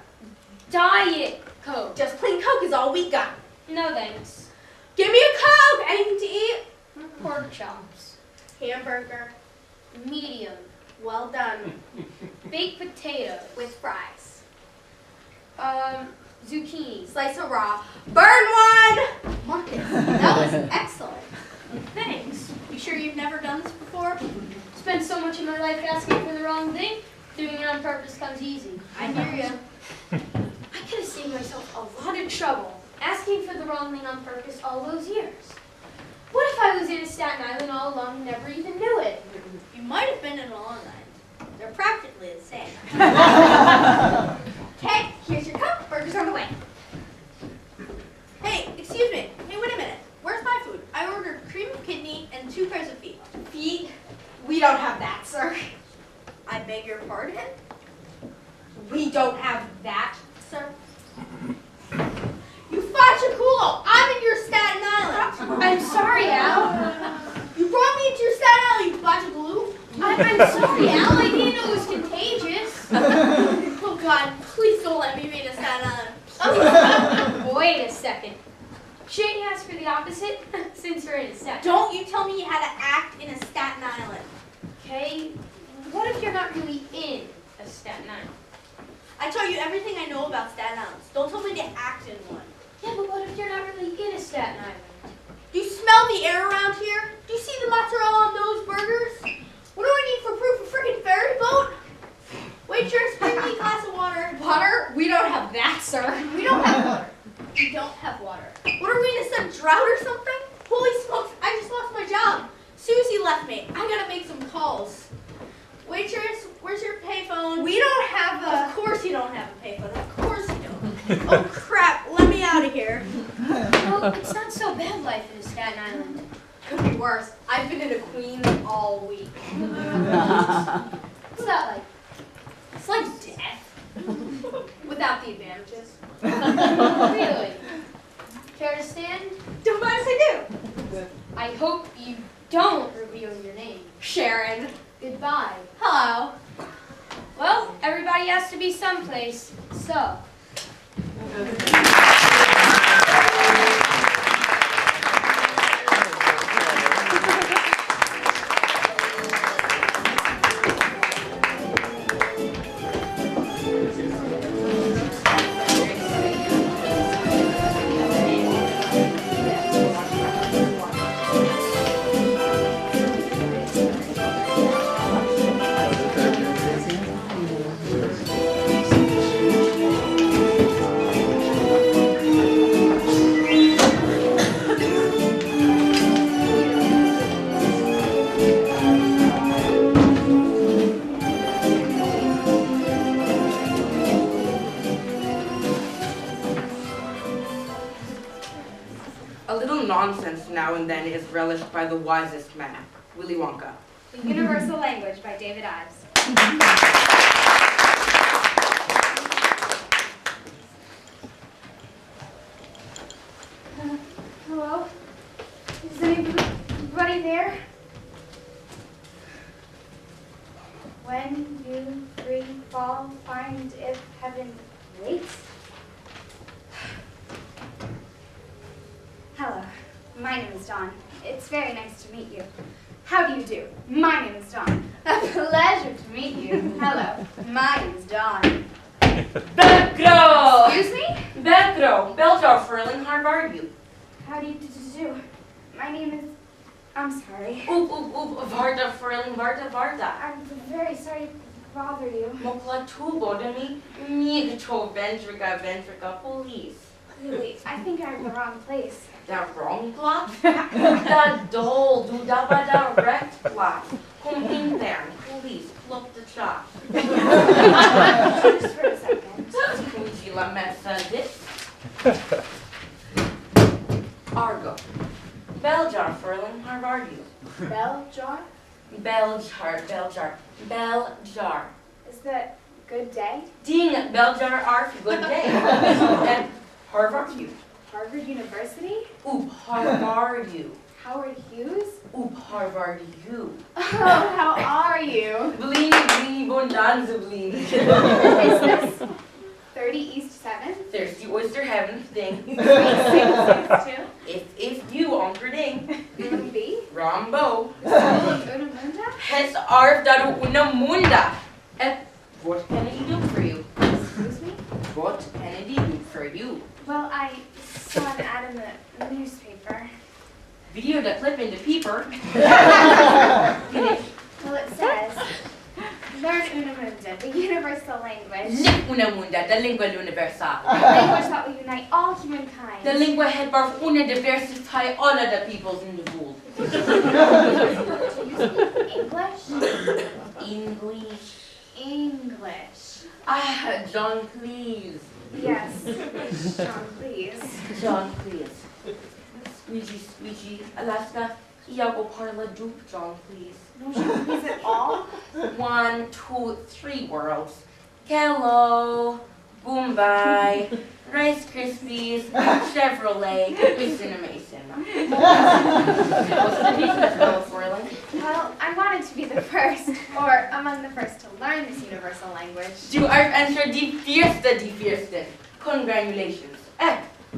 Diet Coke. Just plain Coke is all we got. No thanks. Give me a Coke. Anything to eat? Pork chops. Hamburger. Medium. Well done. Baked potatoes. With fries. Zucchini. Slice of raw. Burn one! Marcus, that was excellent. Thanks. You sure you've never done this before? Spent so much of my life asking for the wrong thing, doing it on purpose comes easy. I hear ya. I could have saved myself a lot of trouble asking for the wrong thing on purpose all those years. What if I was in Staten Island all along and never even knew it? You might have been in Long Island. They're practically the same. Okay, here's your cup. Burgers on the way. Hey, excuse me. Hey, wait a minute. Where's my food? I ordered cream of kidney and 2 pairs of feet. Feet? We don't have that, sir. I beg your pardon? We don't have that, sir. You faciaculo! I'm in your Staten Island! I'm sorry, Al. You brought me into your Staten Island, you faciaculo! I'm sorry, Al. I didn't know it was contagious. Oh God, please don't let me be in Staten Island. Wait a second. Shouldn't you ask for the opposite? Since we're in a Staten. Don't you tell me how to act in a Staten Island. Okay, what if you're not really in a Staten Island? I tell you everything I know about Staten Island. Don't tell me to act in one. Yeah, but what if you're not really in a Staten Island? Do you smell the air around here? Do you see the mozzarella on those burgers? What do I need for proof of freaking ferry boat? Waitress, bring me a glass of water. Water? We don't have that, sir. We don't have water. We don't have water. What are we in some drought or something? Holy smokes, I just lost my job. Susie left me. I gotta make some calls. Waitress, where's your payphone? We don't have Of course you don't have a payphone. Of course you don't. Oh crap, let me out of here. Well, it's not so bad life in Staten Island. Could be worse. I've been in a Queens all week. What's that like? It's like death. Without the advantages. Really? Care to stand? Don't mind if I do. I hope you don't reveal your name. Sharon. Goodbye. Hello. Well, everybody has to be someplace, so. A little nonsense now and then is relished by the wisest man, Willy Wonka. The Universal Language by David Ives. Hello? Is anybody there? When you free fall, find if heaven waits. Hello, my name is Dawn. It's very nice to meet you. How do you do? My name is Dawn. A pleasure to meet you. Hello, my name is Dawn. Belgro! Excuse me? Belgro! Belgro, Furling, how are you? How do you do? My name is... I'm sorry. Oep, oep, oep, Varda, Furling, Varda. I'm very sorry to bother you. Mokla tubo, demi, migto, ventrica, police. Really, I think I'm in the wrong place. Da wrong plot? Da dol, du da ba da rect plot. Kom in there, police, plop the shot. Just for a second. Scusi la messa dit. Argo. Beljar, Furling, how are you? Bell jar? Beljar. Is that good day? Ding, Beljar, arf, good day. And how are you? Harvard University? Oop, how are you? Howard Hughes? Oop, how are you? Oh, how are you? Blini, bonanza, blini. Is this 30 East 7th? There's the oyster heaven thing. 662? If you, Onker Ding. B? Rambo. Unamunda? Hes arf da unamunda. What can I do for you? Excuse me? What can Video the clip in the paper. Finish. Well, it says, learn una munda, the universal language. Una munda, the lingua universal. A language that will unite all humankind. The lingua helper una diversify all of the peoples in the world. Do you speak English? English. English. Ah, John, please. Yes. John, please. John, please. Squeegee, squeegee, Alaska. Iago parla dupe, John, please. No John, please at all? 1, 2, 3 worlds. Hello, Bombay, Rice Krispies, Chevrolet, Cinema. What's the business, fellow Swirling? Well, I wanted to be the first, or among the first to learn this universal language. Du are answer die Vierste. Congratulations.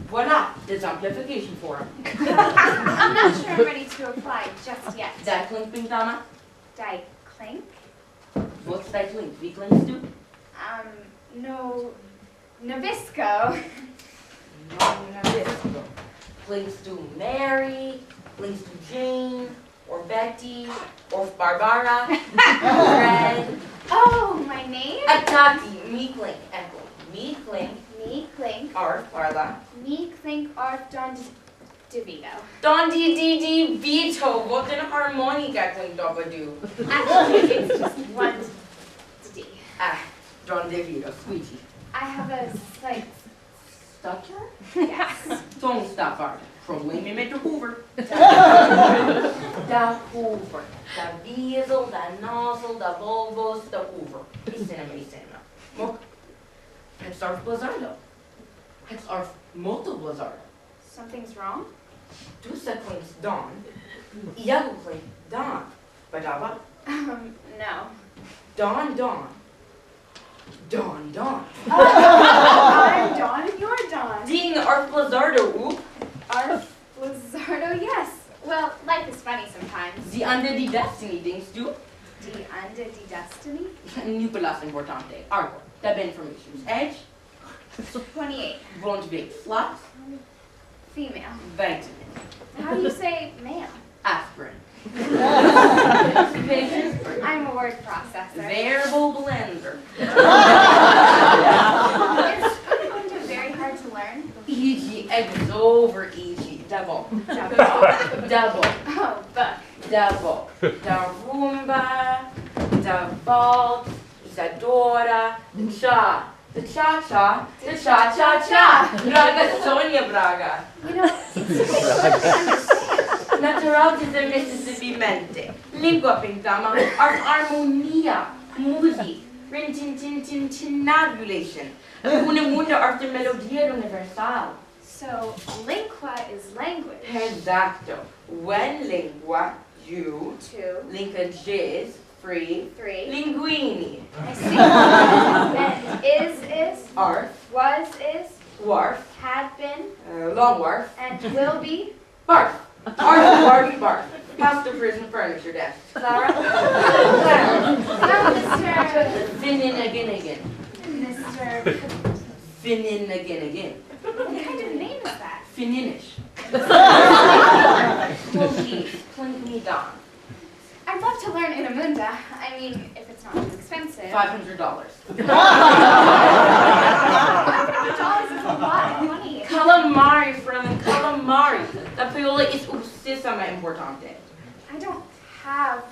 Voila, exemplification form. I'm not sure I'm ready to apply just yet. Dat klinkt Pintama? Die clink? What's that klink? Wie klinkt du? No, Nabisco. No, Clinks to Mary, clinks to Jane, or Betty, or Barbara, Fred. Oh, my name? Ataki, me clink, echo. Me clink, Me clink. arf, parla. Me clink arf Don DeVito. Don di Vito, what an harmonica clink dobadoo. Actually, it's just one D. Ah, Don DeVito, squeegee. I have a slight Stutter? yes. Don't stop art. Probably me Mr. Hoover. Da Hoover. Da Diesel, da Nozzle, da Volvos, da Hoover. Cinema. Look. It's our Blizzardo. It's our Moto Blizzardo. Something's wrong? Du seconds Dawn. Iago play Dawn. Badaba. No. Dawn. I'm Dawn and you're Dawn. Ding our Blizzardo, oop. Our Blizzardo, yes. Well, life is funny sometimes. The under the destiny dings do. Die under die Destiny? Nupelas importante. Argo. That information. Edge. 28. Won't be flat. Female. Vitamin. How do you say male? Aspirin. I'm a word processor. Variable blender. It's very hard to learn. E.g. eggs over E.g. Double. Double. Oh, book. Double. Da Roomba. Da Vault. Isadora. The cha. The cha-cha. The cha-cha-cha. Braga Sonia Braga. You know, it's difficult to understand. Naturalism Mississippi mente. Lingua pintama. Art harmonia. Music. Rintintintintinabulation. Una munda arte melodia universal. So, lingua is language. Exacto. When lingua, you. 2, Linka jizz, free. 3. Linguini. I see. And is, Arf. was, is, Wharf. had been, Long wharf. and will be. Barf. Arf, Barbie, barf. Past the prison furniture desk. Clara? Clara. Well, Mr. Finin again. Mr. Finin again. What kind of name is that? Fininish. Well, geez, clink me down. I'd love to learn Inamunda. I mean, if it's not too expensive. $500. $500 is a lot of money. Calamari, friend, calamari. La payola is ussissima importante. I don't have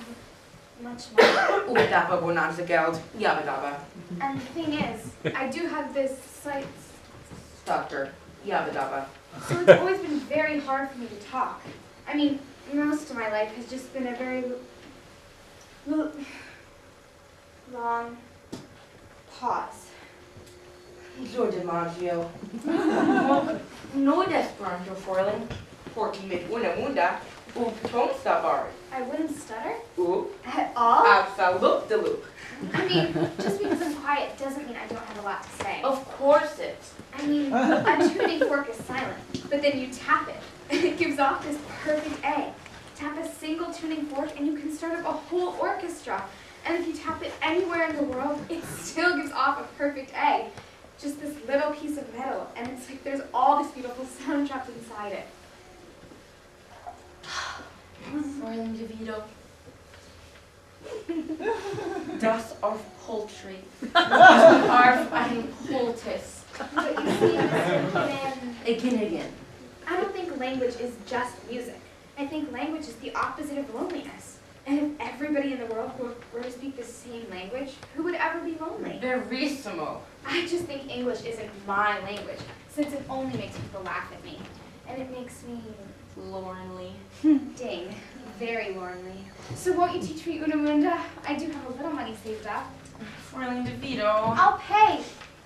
much money. Dappa bonanza geld. Yabba dabba. And the thing is, I do have this slight, Doctor. Yabba dabba. so it's always been very hard for me to talk. I mean, most of my life has just been a very long pause. Giorgio DiMaggio. No desperanto foiling. Porky mit una munda. Tonsta bar. I wouldn't stutter Oop. at all. Absolute. I mean, just because I'm quiet doesn't mean I don't have a lot to say. Of course it. I mean, a tuning fork is silent, but then you tap it, and it gives off this perfect A. Tap a single tuning fork, and you can start up a whole orchestra. And if you tap it anywhere in the world, it still gives off a perfect A. Just this little piece of metal, and it's like there's all this beautiful sound trapped inside it. Fräulein DeVito. Das auf poultry. Arf ein poultice. But you see, Mr. Fernand, Again. I don't think language is just music. I think language is the opposite of loneliness. And if everybody in the world were to speak the same language, who would ever be lonely? Verissimo. I just think English isn't my language, since it only makes people laugh at me. And it makes me, Lornly. ding, very lonely. So won't you teach me Unamunda? I do have a little money saved up. Fräulein DeVito. I'll pay.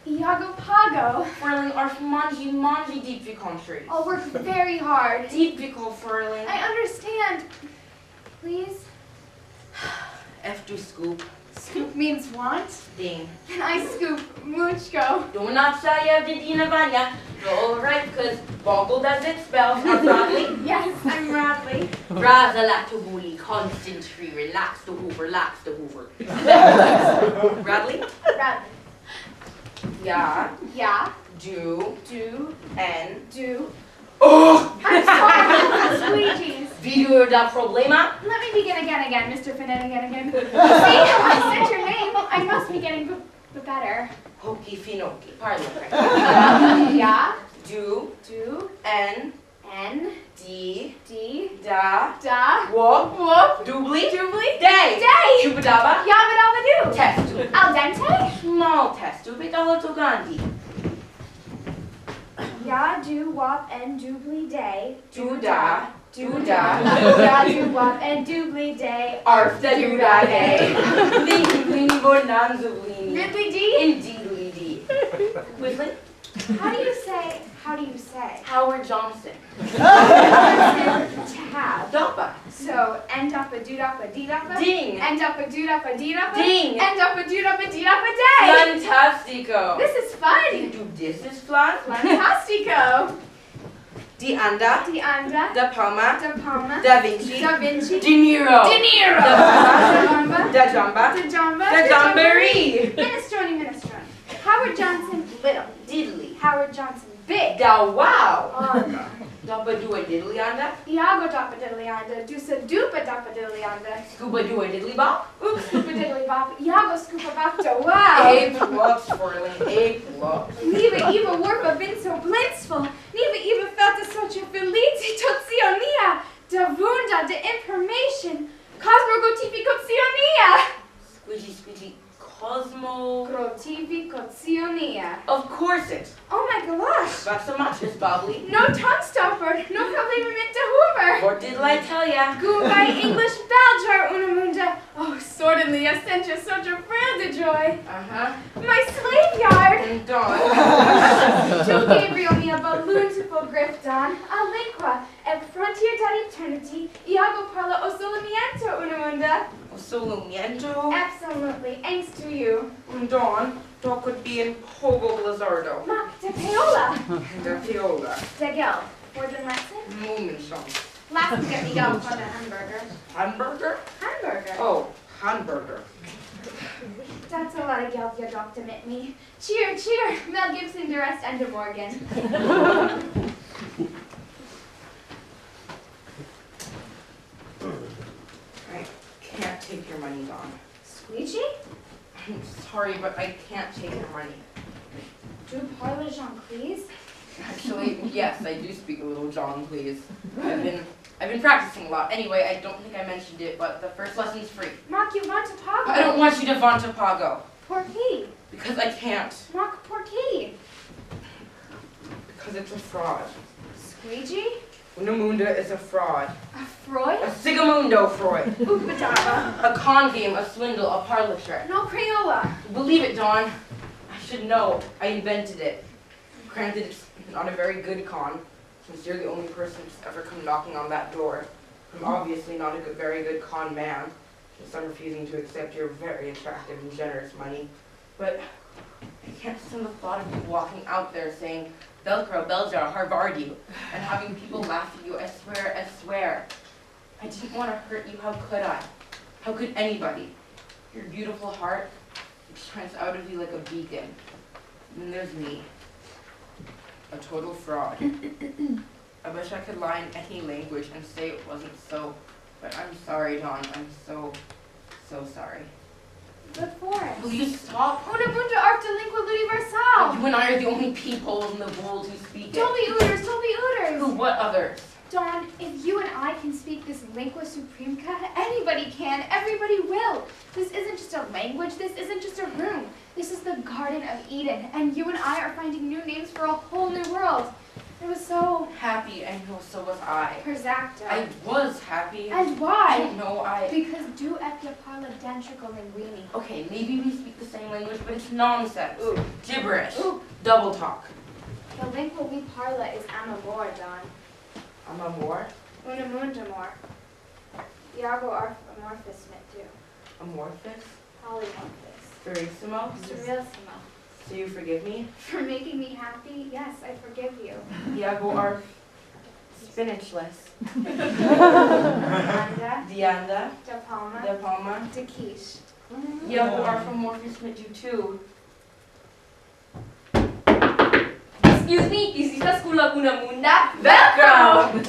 Iago Pago. Fräulein Arf manji deep country. I'll work very hard. Deep Fräulein. I understand. Please? F du scoop. Scoop means want? Ding. And I scoop muchko. Do not say Vidina Vanya. All right, because boggled as it spells. I'm Bradley. Yes, I'm Radley. Brazalatubuli, constantly, relax the Hoover. Bradley? Radley. Ja, Yeah. du, en. Do. Oh! I'm sorry. Squeegees. Wie du da Problema? Let me begin again, Mr. Finette, again. See, I said your name. I must be getting better. Hokey Finoki. Pardon. Yeah. Du, Do. en, N. di, D. da, Da. whoop, Whoop. doobly, Doobly. day, Day. shubadaba, Yabba dabba doo. test, Al dente. small test, ubidalotogandi, Ya do wop and doobly day. do-da, Ya do wop and doobly day. arf da do-da day, blini bonanza-blini, Ridley D. indeedly dee. Whistling? How do you say? Howard Johnson. Tab. Doppa. So, end up a dood up a dee up a. Ding. End up a dood up a dee up a. Ding. End up a dood up a dee up a day. Fantastico. This is fun. Do this is fun. Fantastico. Di anda, Di anda. da Palma, Da Palma. da Vinci, Da Vinci. Di Niro, De Niro. Da Jamba. da Jamba, Da Jamba. da Jamboree, Minestrone. Howard Johnson, little. Diddly, Howard Johnson, big. da wow, Anda. Doppa do a diddly anda, Iago doppa diddly anda. Dusa dupa doppa diddly anda. scuba do a diddly bop. Oops, scoopa diddly bop. Iago scoopa bopta. Wow. A plus, Fräulein, A plus. Niva Eva Warpa been so blissful. Niva Eva felt a such a felici totsionia. Da vunda de information. Cosmo gotificotionia. Squidgy, Cosmo. Grotificotionia. Of course it. Oh my gosh. But so much is bubbly. No tongue stopper. No problema to Hoover. What did I tell ya? Goodbye English Beljar Unamunda. Oh, sordidly, I sent you such a frail de joy. Uh-huh. My slave yard. And Dawn. To Gabriel mia balloontiful grifton, a lingua, et frontier dat eternity, Iago parla osolimiento Unamunda. Solumiento. Absolutely, thanks to you. And Dawn. Dog could be in Pogo Blizzardo. Mock de paola. And the Fiola. De gel. For the lesson? Moominsong. Last get me gel for the hamburger. Hamburger? Hamburger. Oh, hamburger. That's a lot of gel you dropped to mit me. Cheer, cheer. Mel Gibson, DeRest, and De Morgan. I can't take your money, Dawn. Squeegee? I'm sorry, but I can't take your money. Do parle Jean, please? Actually, yes, I do speak a little John, please. I've been practicing a lot. Anyway, I don't think I mentioned it, but the first lesson's free. Mock you want to pago. I don't want you to Vanta Pago. Porky. Because I can't. Mock porky. Because it's a fraud. Squeegee? Unamunda is a fraud. A Freud? A Sigamundo fraud. Upadaba. A con game, a swindle, a parlor trick. No Crayola. Believe it, Dawn. I should know. I invented it. Granted, it's not a very good con, since you're the only person who's ever come knocking on that door. I'm obviously not a very good con man, since I'm refusing to accept your very attractive and generous money. But I can't stand the thought of you walking out there saying, Velcro, Beljar, Harvard you, and having people laugh at you. I swear. I didn't want to hurt you. How could I? How could anybody? Your beautiful heart, it shines out of you like a beacon. And then there's me. A total fraud. I wish I could lie in any language and say it wasn't so. But I'm sorry, Dawn. I'm so sorry. But Forrest. Will you stop? Una mundo arte lingua universal. You and I are the only people in the world who speak it. Don't be ooters, don't be ooters. Who? What others? Dawn, if you and I can speak this lingua supremca, anybody can, everybody will. This isn't just a language, this isn't just a room. This is the Garden of Eden, and you and I are finding new names for a whole new world. It was so Happy, and so was I. Exacto. I was happy. And I why? don't know, Because du epia parla dentrico linguini. Okay, maybe we speak the same language, but it's nonsense. Ooh. Gibberish. Ooh. Double talk. The lingua we parla is amor, Dawn. I'm a more. Una mundamor. Iago amorphis tu. Amorphous. Polymorphis. Verissimo. Surrealissimo. So you forgive me? For making me happy, yes, I forgive you. Iago are spinachless. Anda, Dianda. da palma, De Palma. de quiche. Iago are from Morpheus Mitju too. Excuse me, is this a school of una munda? Background!